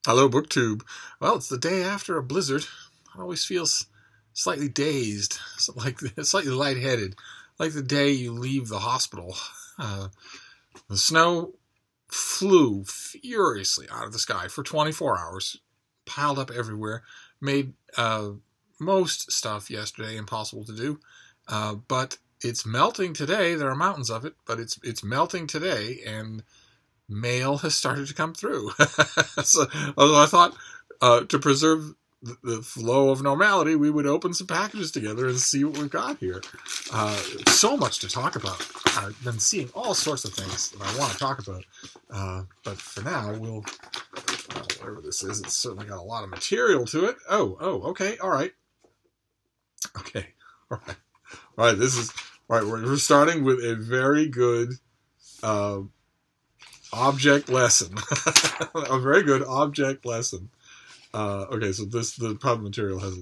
Hello, BookTube. Well, it's the day after a blizzard. I always feel slightly dazed, like slightly lightheaded, like the day you leave the hospital. The snow flew furiously out of the sky for 24 hours, piled up everywhere, made most stuff yesterday impossible to do. But it's melting today. There are mountains of it, but it's melting today, and mail has started to come through. So, although I thought to preserve the flow of normality, we would open some packages together and see what we've got here. So much to talk about. I've been seeing all sorts of things that I want to talk about. But for now, we'll, whatever this is, it's certainly got a lot of material to it. Oh, okay, all right. Okay, all right, this is, all right, we're starting with a very good object lesson. A very good object lesson. Okay, so the problem material has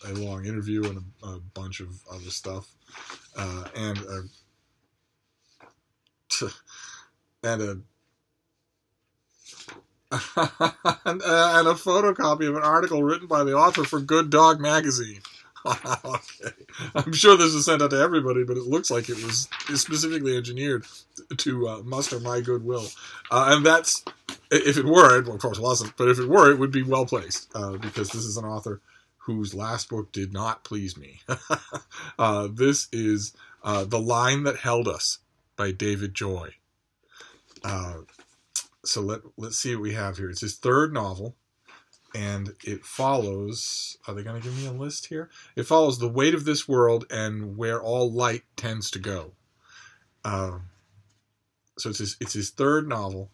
a long interview and a bunch of other stuff, and a and a photocopy of an article written by the author for Good Dog magazine. Okay, I'm sure this was sent out to everybody, but it looks like it was specifically engineered to muster my goodwill. And that's, if it were, well, of course it wasn't, but if it were, it would be well placed, because this is an author whose last book did not please me. This is The Line That Held Us by David Joy. So let's see what we have here. It's his third novel. And it follows, are they going to give me a list here? It follows The Weight of This World and Where All Light Tends to Go. So it's his third novel.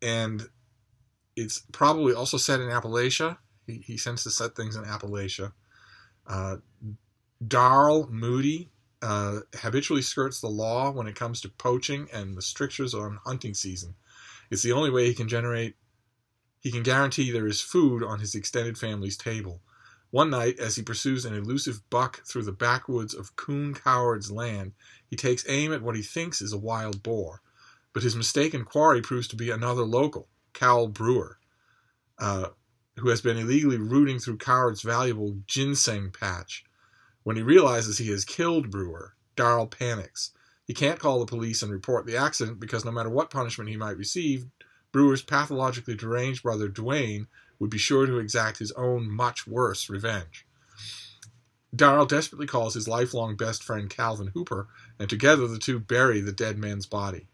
And it's probably also set in Appalachia. He tends to set things in Appalachia. Darl Moody habitually skirts the law when it comes to poaching and the strictures on hunting season. It's the only way he can guarantee there is food on his extended family's table. One night, as he pursues an elusive buck through the backwoods of Coon Coward's land, he takes aim at what he thinks is a wild boar. But his mistaken quarry proves to be another local, Cal Brewer, who has been illegally rooting through Coward's valuable ginseng patch. When he realizes he has killed Brewer, Darl panics. He can't call the police and report the accident because no matter what punishment he might receive, Brewer's pathologically deranged brother Dwayne would be sure to exact his own much worse revenge. Darl desperately calls his lifelong best friend Calvin Hooper, and together the two bury the dead man's body.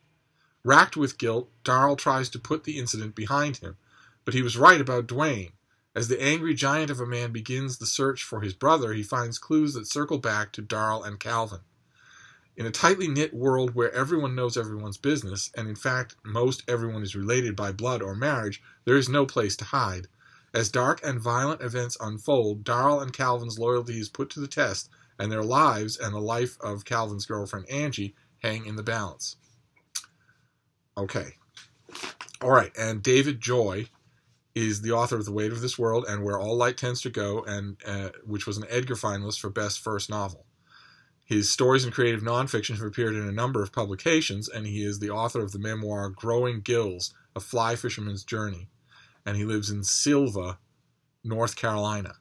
Racked with guilt, Darl tries to put the incident behind him, but he was right about Dwayne. As the angry giant of a man begins the search for his brother, he finds clues that circle back to Darl and Calvin. In a tightly knit world where everyone knows everyone's business, and in fact most everyone is related by blood or marriage, there is no place to hide. As dark and violent events unfold, Darl and Calvin's loyalty is put to the test, and their lives and the life of Calvin's girlfriend Angie hang in the balance. Okay. All right, and David Joy is the author of The Weight of This World and Where All Light Tends to Go, and which was an Edgar finalist for Best First Novel. His stories and creative nonfiction have appeared in a number of publications, and he is the author of the memoir Growing Gills, A Fly Fisherman's Journey. And he lives in Sylva, North Carolina.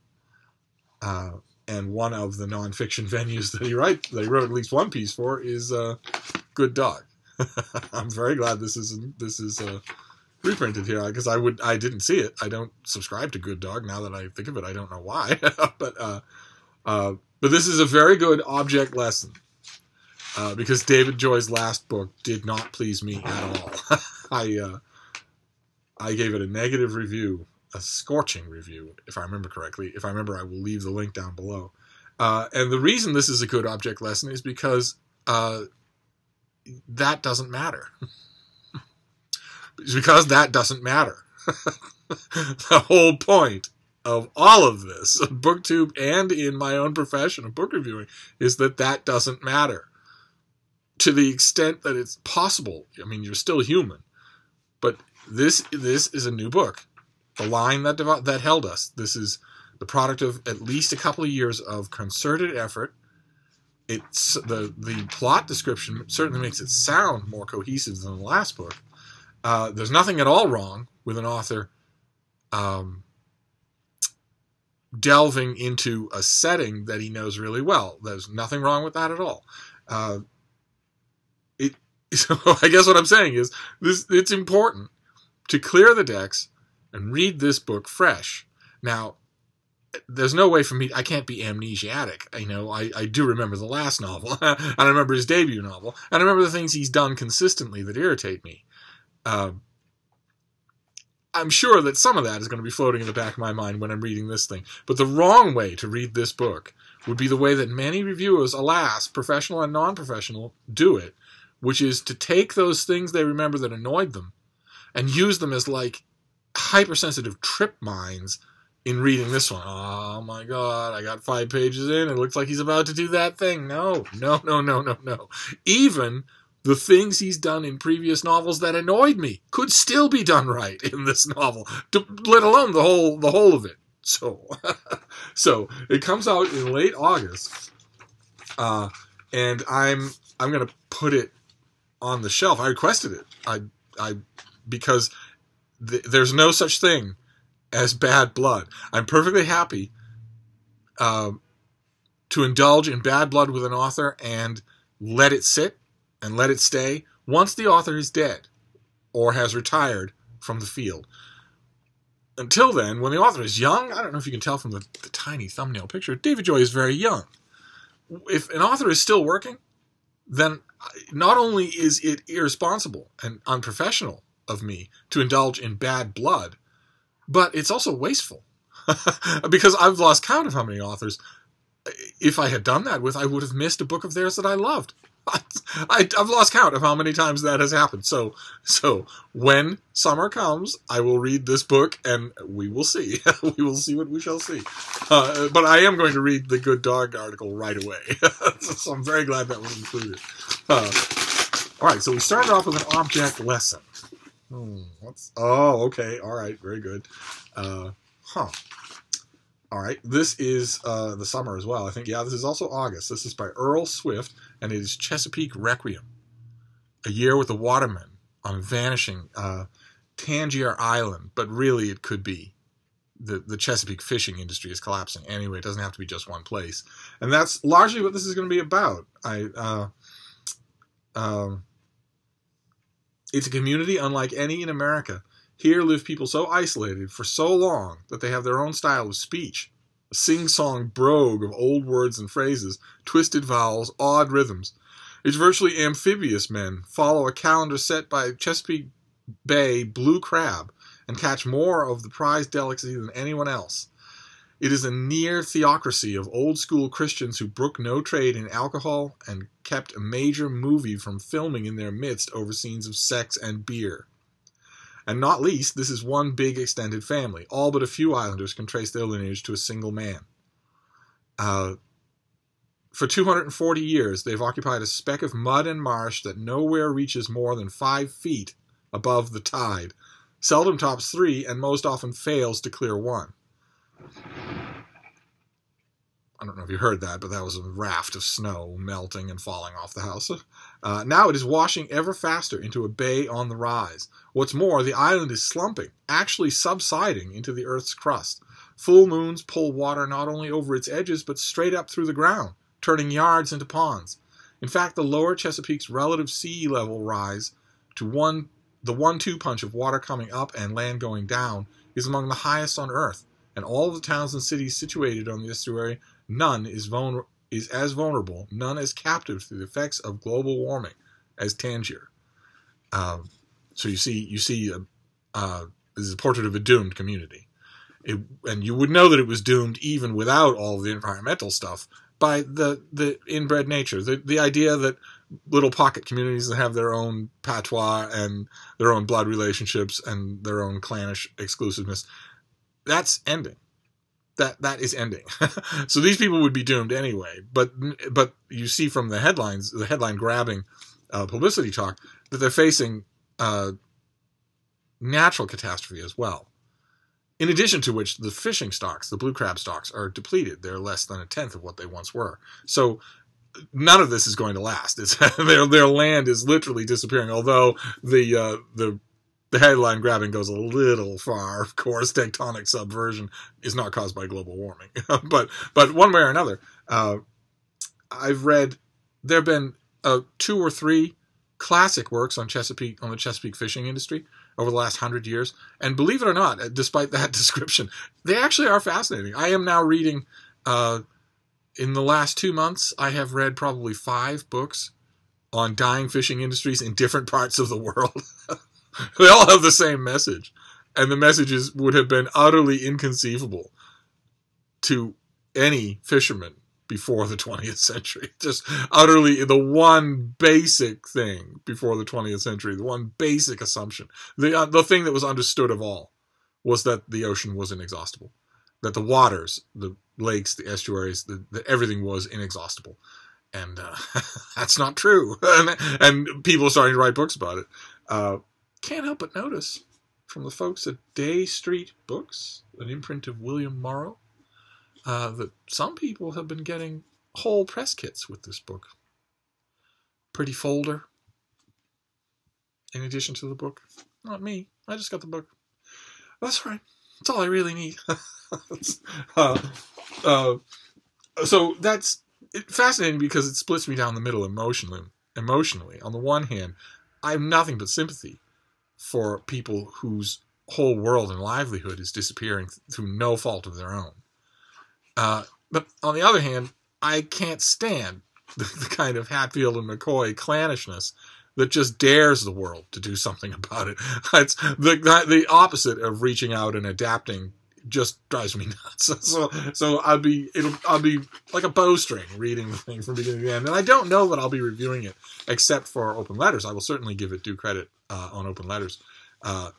And one of the nonfiction venues that he wrote at least one piece for is Good Dog. I'm very glad this is reprinted here, because I didn't see it. I don't subscribe to Good Dog. Now that I think of it, I don't know why. But this is a very good object lesson, because David Joy's last book did not please me at all. I gave it a negative review, a scorching review, if I remember correctly. If I remember, I will leave the link down below. And the reason this is a good object lesson is because that doesn't matter. It's because that doesn't matter. The whole point of all of this, BookTube and in my own profession of book reviewing, is that doesn't matter. To the extent that it's possible. I mean, you're still human. But this is a new book. The Line That Held Us. This is the product of at least a couple of years of concerted effort. It's the plot description certainly makes it sound more cohesive than the last book. There's nothing at all wrong with an author delving into a setting that he knows really well. There's nothing wrong with that at all. So I guess what I'm saying is it's important to clear the decks and read this book fresh. Now, there's no way for me, I can't be amnesiac. I do remember the last novel, and I remember his debut novel, and I remember the things he's done consistently that irritate me. I'm sure that some of that is going to be floating in the back of my mind when I'm reading this thing. But the wrong way to read this book would be the way that many reviewers, alas, professional and non-professional, do it, which is to take those things they remember that annoyed them and use them as like hypersensitive trip mines in reading this one. Oh my God, I got 5 pages in. It looks like he's about to do that thing. No. Even the things he's done in previous novels that annoyed me could still be done right in this novel, let alone the whole of it. So it comes out in late August, and I'm going to put it on the shelf. I requested it. Because there's no such thing as bad blood. I'm perfectly happy to indulge in bad blood with an author and let it sit and let it stay once the author is dead or has retired from the field. Until then, when the author is young, I don't know if you can tell from the tiny thumbnail picture, David Joy is very young. If an author is still working, then not only is it irresponsible and unprofessional of me to indulge in bad blood, but it's also wasteful. Because I've lost count of how many authors, if I had done that with, I would have missed a book of theirs that I loved. I've lost count of how many times that has happened. So when summer comes, I will read this book, and we will see. We will see what we shall see. But I am going to read the Good Dog article right away. So I'm very glad that was included. All right, so we started off with an object lesson. Okay. All right, very good. All right, this is the summer as well. I think, this is also August. This is by Earl Swift, and it is Chesapeake Requiem. A Year with the Watermen on vanishing Tangier Island, but really it could be the Chesapeake fishing industry is collapsing. Anyway, it doesn't have to be just one place. And that's largely what this is going to be about. It's a community unlike any in America. Here live people so isolated for so long that they have their own style of speech, a sing-song brogue of old words and phrases, twisted vowels, odd rhythms. It's virtually amphibious men follow a calendar set by Chesapeake Bay blue crab and catch more of the prized delicacy than anyone else. It is a near theocracy of old-school Christians who brook no trade in alcohol and kept a major movie from filming in their midst over scenes of sex and beer. And not least, this is one big extended family. All but a few islanders can trace their lineage to a single man. For 240 years, they've occupied a speck of mud and marsh that nowhere reaches more than 5 feet above the tide, seldom tops 3, and most often fails to clear 1. I don't know if you heard that, but that was a raft of snow melting and falling off the house. Now it is washing ever faster into a bay on the rise. What's more, the island is slumping, actually subsiding into the Earth's crust. Full moons pull water not only over its edges, but straight up through the ground, turning yards into ponds. In fact, the lower Chesapeake's relative sea level rise to the 1-2 punch of water coming up and land going down is among the highest on Earth, and all of the towns and cities situated on the estuary, none is as vulnerable, none as captive to the effects of global warming as Tangier. So you see, this is a portrait of a doomed community. And you would know that it was doomed even without all of the environmental stuff by the inbred nature. The idea that little pocket communities that have their own patois and their own blood relationships and their own clannish exclusiveness, that's ending. That is ending. So these people would be doomed anyway. But you see from the headlines, the headline grabbing publicity talk, that they're facing natural catastrophe as well. In addition to which, the fishing stocks, the blue crab stocks, are depleted. They're less than 1/10 of what they once were. So none of this is going to last. Their land is literally disappearing. Although they the headline grabbing goes a little far. Of course, tectonic subversion is not caused by global warming. but one way or another, I've read, there have been 2 or 3 classic works on the Chesapeake fishing industry over the last 100 years. And believe it or not, despite that description, they actually are fascinating. I am now reading, in the last 2 months, I have read probably 5 books on dying fishing industries in different parts of the world. They all have the same message. And the messages would have been utterly inconceivable to any fisherman before the 20th century. Just utterly the one basic thing before the 20th century, the one basic assumption. The thing that was understood of all was that the ocean was inexhaustible. That the waters, the lakes, the estuaries, that everything was inexhaustible. And that's not true. And people are starting to write books about it. Can't help but notice from the folks at Day Street Books, an imprint of William Morrow, that some people have been getting whole press kits with this book. Pretty folder. In addition to the book. Not me. I just got the book. That's right. That's all I really need. So that's fascinating because it splits me down the middle emotionally. On the one hand, I have nothing but sympathy for people whose whole world and livelihood is disappearing through no fault of their own. But on the other hand, I can't stand the kind of Hatfield and McCoy clannishness that just dares the world to do something about it. It's the opposite of reaching out and adapting. Just drives me nuts. So I'll be like a bowstring reading the thing from beginning to end. And I don't know that I'll be reviewing it except for Open Letters. I will certainly give it due credit on Open Letters,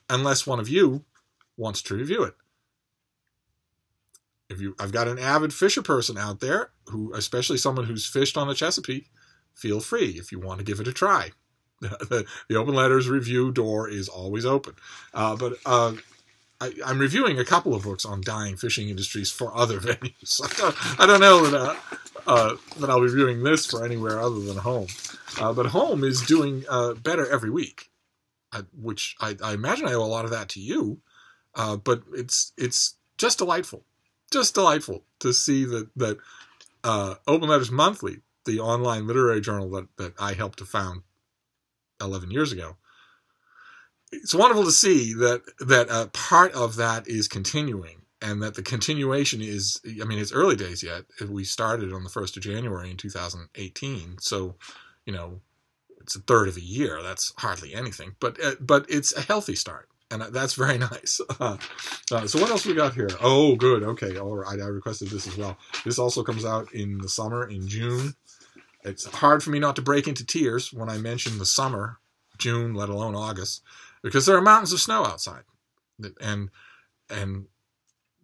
unless one of you wants to review it. I've got an avid fisher person out there who, especially someone who's fished on the Chesapeake, feel free if you want to give it a try. The Open Letters review door is always open. I'm reviewing a couple of books on dying fishing industries for other venues. I don't know that I'll be reviewing this for anywhere other than home. But home is doing better every week, which I imagine I owe a lot of that to you. But it's just delightful. Just delightful to see that Open Letters Monthly, the online literary journal that I helped to found 11 years ago, it's wonderful to see that part of that is continuing, and that the continuation is, I mean, it's early days yet. We started on the 1st of January in 2018, so, it's a third of a year. That's hardly anything, but it's a healthy start, and that's very nice. So what else we got here? Oh, good. Okay, all right. I requested this as well. This also comes out in the summer, in June. It's hard for me not to break into tears when I mention the summer, June, let alone August, because there are mountains of snow outside, and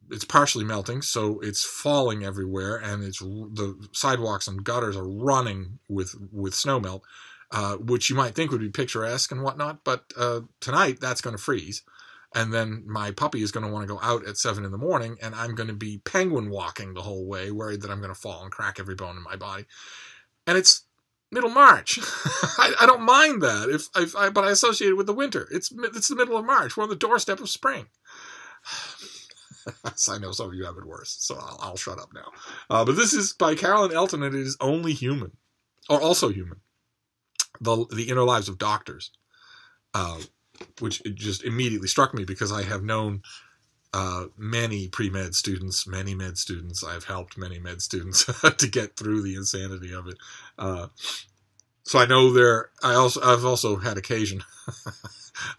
it's partially melting, so it's falling everywhere, and the sidewalks and gutters are running with snow melt, which you might think would be picturesque and whatnot, but tonight that's going to freeze, and then my puppy is going to want to go out at 7 in the morning, and I'm going to be penguin walking the whole way, worried that I'm going to fall and crack every bone in my body, and it's middle March. I don't mind that, but I associate it with the winter. It's the middle of March. We're on the doorstep of spring. I know some of you have it worse, so I'll shut up now. But this is by Carolyn Elton, and it is Only Human, or Also Human, the Inner Lives of Doctors, which it just immediately struck me because I have known many pre-med students, many med students. I've helped many med students to get through the insanity of it. So I know I've also had occasion,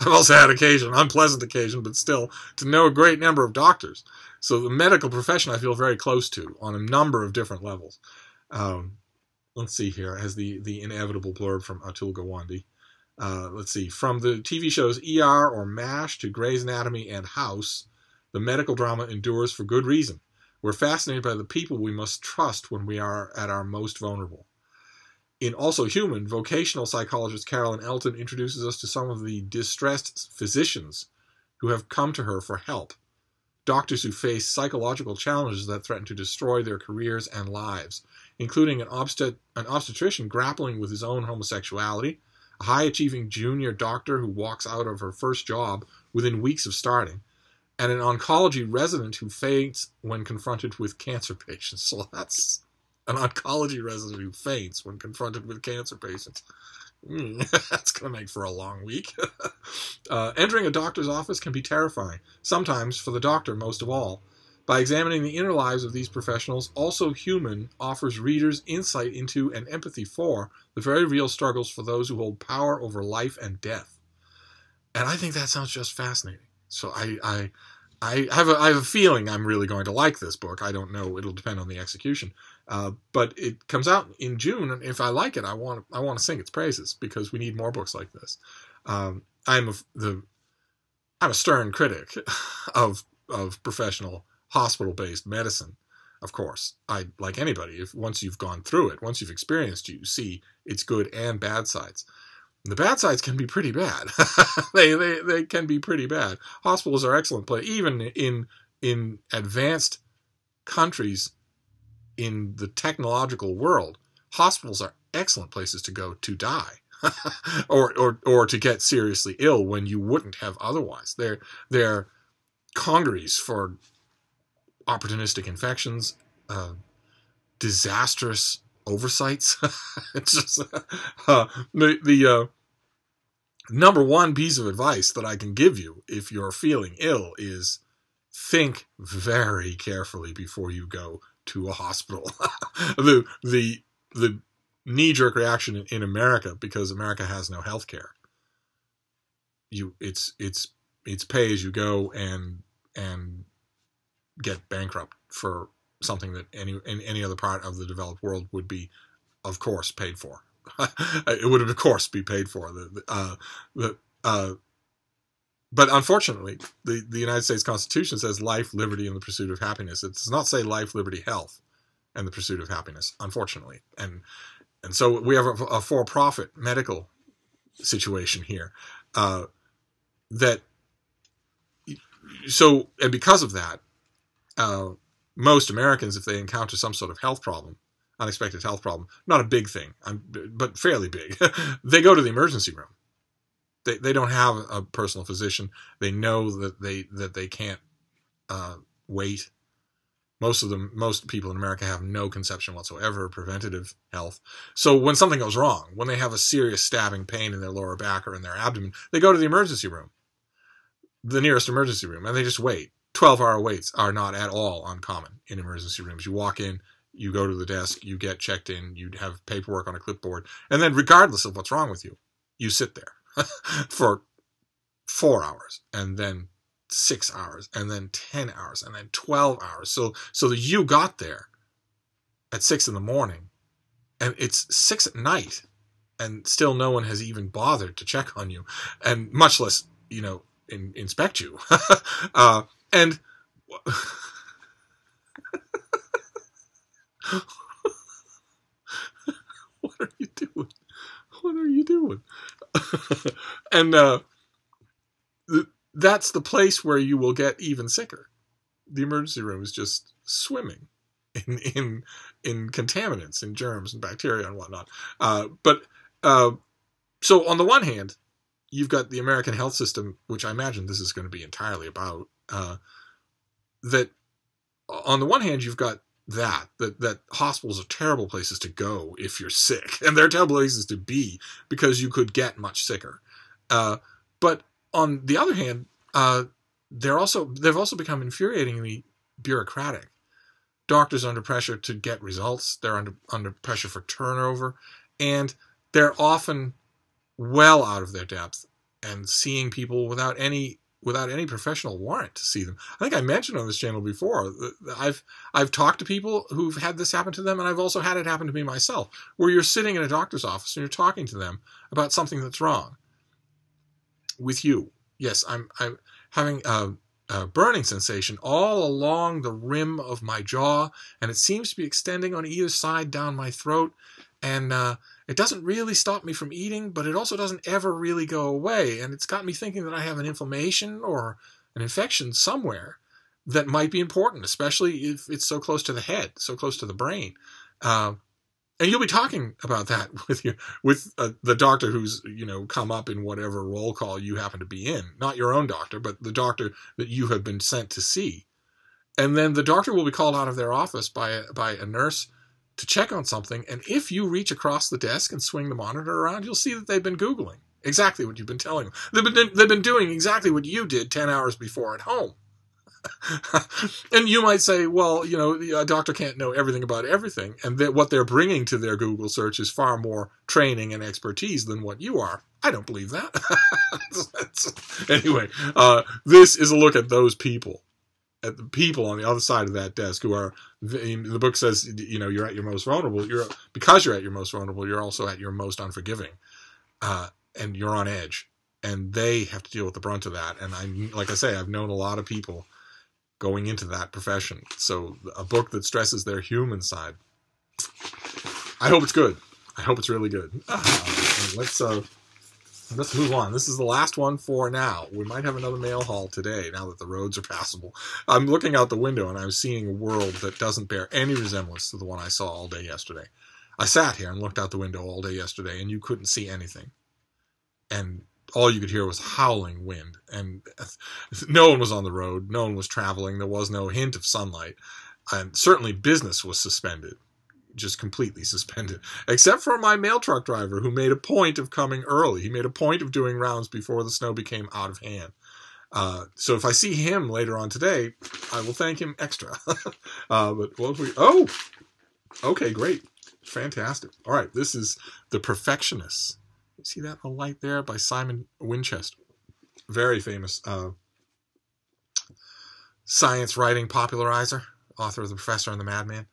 unpleasant occasion, but still, to know a great number of doctors. So the medical profession I feel very close to on a number of different levels. Let's see here. It has the inevitable blurb from Atul Gawande. Let's see. From the TV shows ER or MASH to Grey's Anatomy and House, the medical drama endures for good reason. We're fascinated by the people we must trust when we are at our most vulnerable. In Also Human, vocational psychologist Carolyn Elton introduces us to some of the distressed physicians who have come to her for help. Doctors who face psychological challenges that threaten to destroy their careers and lives, including an obstetrician grappling with his own homosexuality, a a high-achieving junior doctor who walks out of her first job within weeks of starting, and an oncology resident who faints when confronted with cancer patients. So that's an oncology resident who faints when confronted with cancer patients. That's going to make for a long week. Entering a doctor's office can be terrifying, sometimes for the doctor most of all. By examining the inner lives of these professionals, Also Human offers readers insight into and empathy for the very real struggles for those who hold power over life and death. And I think that sounds just fascinating. So I have a feeling I'm really going to like this book. I don't know. It'll depend on the execution. But it comes out in June, and if I like it, I want to sing its praises, because we need more books like this. I'm a stern critic of professional hospital-based medicine. Of course, like anybody, once you've gone through it, once you've experienced it, you see its good and bad sides. The bad sides can be pretty bad. they can be pretty bad. Hospitals are excellent places. Even in advanced countries in the technological world, hospitals are excellent places to go to die, or to get seriously ill when you wouldn't have otherwise. They're congeries for opportunistic infections, disastrous oversights. It's just the number one piece of advice that I can give you if you're feeling ill is think very carefully before you go to a hospital. the knee-jerk reaction in America, because America has no health care, it's pay as you go and get bankrupt for something that any other part of the developed world would be, of course, paid for. It would, of course, be paid for. But unfortunately, the United States Constitution says life, liberty, and the pursuit of happiness. It does not say life, liberty, health, and the pursuit of happiness, unfortunately. And so we have a for-profit medical situation here. And because of that, most Americans, if they encounter some sort of health problem, unexpected health problem, not a big thing, but fairly big, they go to the emergency room. They don't have a personal physician. They know that they can't wait. Most people in America have no conception whatsoever of preventative health. So when something goes wrong, when they have a serious stabbing pain in their lower back or in their abdomen, they go to the emergency room, the nearest emergency room, and they just wait. 12-hour waits are not at all uncommon in emergency rooms. You walk in, you go to the desk, you get checked in, you have paperwork on a clipboard, and then regardless of what's wrong with you, you sit there for 4 hours, and then 6 hours, and then 10 hours, and then 12 hours. So that you got there at 6 in the morning, and it's 6 at night, and still no one has even bothered to check on you, and much less, inspect you. And what are you doing? What are you doing? And that's the place where you will get even sicker. The emergency room is just swimming in contaminants, in germs and bacteria and whatnot. So on the one hand, you've got the American health system, which I imagine this is going to be entirely about. That on the one hand, you've got that hospitals are terrible places to go if you're sick, and they're terrible places to be because you could get much sicker. But on the other hand, they've also become infuriatingly bureaucratic. Doctors are under pressure to get results. They're under pressure for turnover, and they're often well out of their depth and seeing people without any professional warrant to see them. I think I mentioned on this channel before, I've talked to people who've had this happen to them, and I've also had it happen to me myself, where you're sitting in a doctor's office and you're talking to them about something that's wrong with you. Yes, I'm having a burning sensation all along the rim of my jaw, and it seems to be extending on either side down my throat, and it doesn't really stop me from eating, but it also doesn't ever really go away. And it's got me thinking that I have an inflammation or an infection somewhere that might be important, especially if it's so close to the head, so close to the brain. And you'll be talking about that with the doctor who's, come up in whatever roll call you happen to be in. Not your own doctor, but the doctor that you have been sent to see. And then the doctor will be called out of their office by a nurse to check on something. And if you reach across the desk and swing the monitor around, you'll see that they've been Googling exactly what you've been telling them. They've been doing exactly what you did 10 hours before at home. And you might say, well, a doctor can't know everything about everything, and that what they're bringing to their Google search is far more training and expertise than what you are. I don't believe that. Anyway, this is a look at those people, at the people on the other side of that desk who are, the book says, you're at your most vulnerable. Because you're at your most vulnerable, you're also at your most unforgiving, and you're on edge, and they have to deal with the brunt of that. And like I say, I've known a lot of people going into that profession. So a book that stresses their human side. I hope it's good. I hope it's really good. Let's move on. This is the last one for now. We might have another mail haul today now that the roads are passable. I'm looking out the window and I'm seeing a world that doesn't bear any resemblance to the one I saw all day yesterday. I sat here and looked out the window all day yesterday and you couldn't see anything. And all you could hear was howling wind, and no one was on the road, no one was traveling, there was no hint of sunlight, and certainly business was suspended, just completely suspended, except for my mail truck driver, who made a point of coming early. He made a point of doing rounds before the snow became out of hand. So if I see him later on today, I will thank him extra. But what we... Oh! Okay, great. Fantastic. All right, this is The Perfectionist. See that a light there by Simon Winchester, very famous science writing popularizer, author of The Professor and the Madman.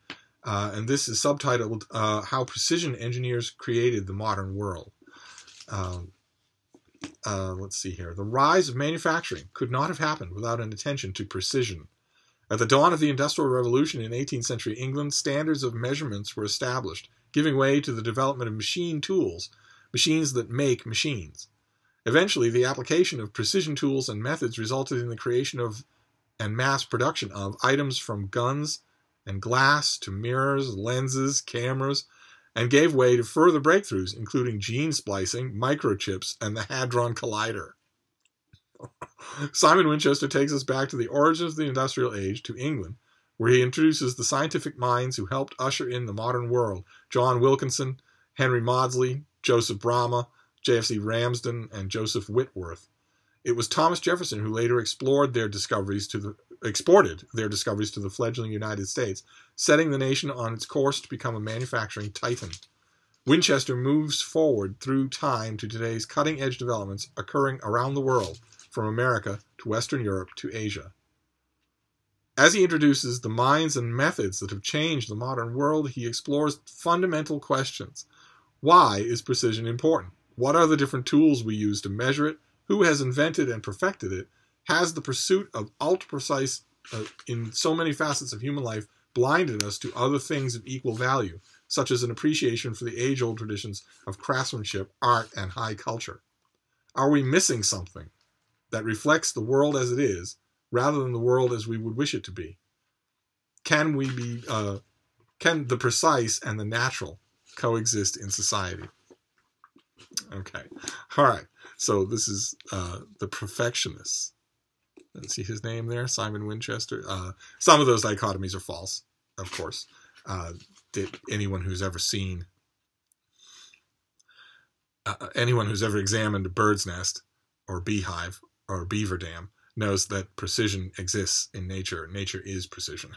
And this is subtitled How Precision Engineers Created the Modern World. Let's see here. The rise of manufacturing could not have happened without an attention to precision. At the dawn of the Industrial Revolution in 18th century England, standards of measurements were established, giving way to the development of machine tools, machines that make machines. Eventually, the application of precision tools and methods resulted in the creation of and mass production of items from guns and glass to mirrors, lenses, cameras, and gave way to further breakthroughs, including gene splicing, microchips, and the Hadron Collider. Simon Winchester takes us back to the origins of the Industrial Age, to England, where he introduces the scientific minds who helped usher in the modern world: John Wilkinson, Henry Maudsley, Joseph Bramah, J.F.C. Ramsden, and Joseph Whitworth. It was Thomas Jefferson who later exported their discoveries to the fledgling United States, setting the nation on its course to become a manufacturing titan. Winchester moves forward through time to today's cutting-edge developments occurring around the world, from America to Western Europe to Asia. As he introduces the minds and methods that have changed the modern world, he explores fundamental questions. Why is precision important? What are the different tools we use to measure it? Who has invented and perfected it? Has the pursuit of ultra-precise in so many facets of human life blinded us to other things of equal value, such as an appreciation for the age-old traditions of craftsmanship, art, and high culture? Are we missing something that reflects the world as it is, rather than the world as we would wish it to be? Can the precise and the natural coexist in society? Okay. All right. So this is The Perfectionist. Let's see his name there, Simon Winchester. Some of those dichotomies are false, of course. Anyone who's ever examined a bird's nest or beehive or beaver dam knows that precision exists in nature. Nature is precision.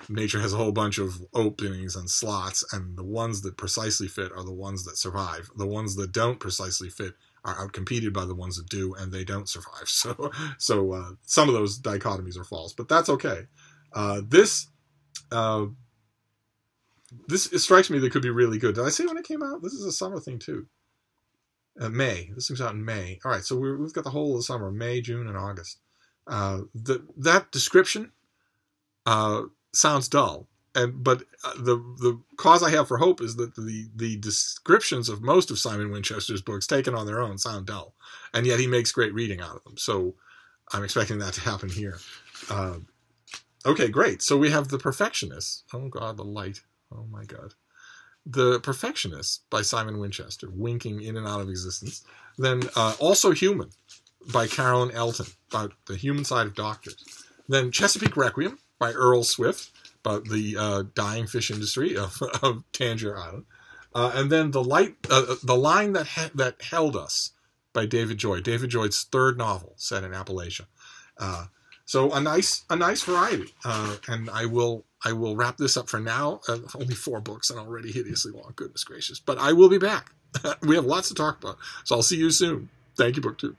Nature has a whole bunch of openings and slots, and the ones that precisely fit are the ones that survive. The ones that don't precisely fit are outcompeted by the ones that do, and they don't survive. So some of those dichotomies are false, but that's okay. This it strikes me that could be really good. Did I say when it came out? This is a summer thing too. May. This comes out in May. All right, so we've got the whole of the summer: May, June, and August. That description sounds dull, but the cause I have for hope is that the descriptions of most of Simon Winchester's books, taken on their own, sound dull, and yet he makes great reading out of them. So I'm expecting that to happen here. Okay, great. So we have The Perfectionist. Oh God, the light. Oh my God. The Perfectionist by Simon Winchester, winking in and out of existence. Then Also Human by Carolyn Elton, about the human side of doctors. Then Chesapeake Requiem by Earl Swift, about the dying fish industry of Tangier Island. And then The Line That Held Us by David Joy. David Joy's third novel set in Appalachia. So a nice variety. And I will wrap this up for now. Only 4 books and already hideously long. Goodness gracious. But I will be back. We have lots to talk about. So I'll see you soon. Thank you, BookTube.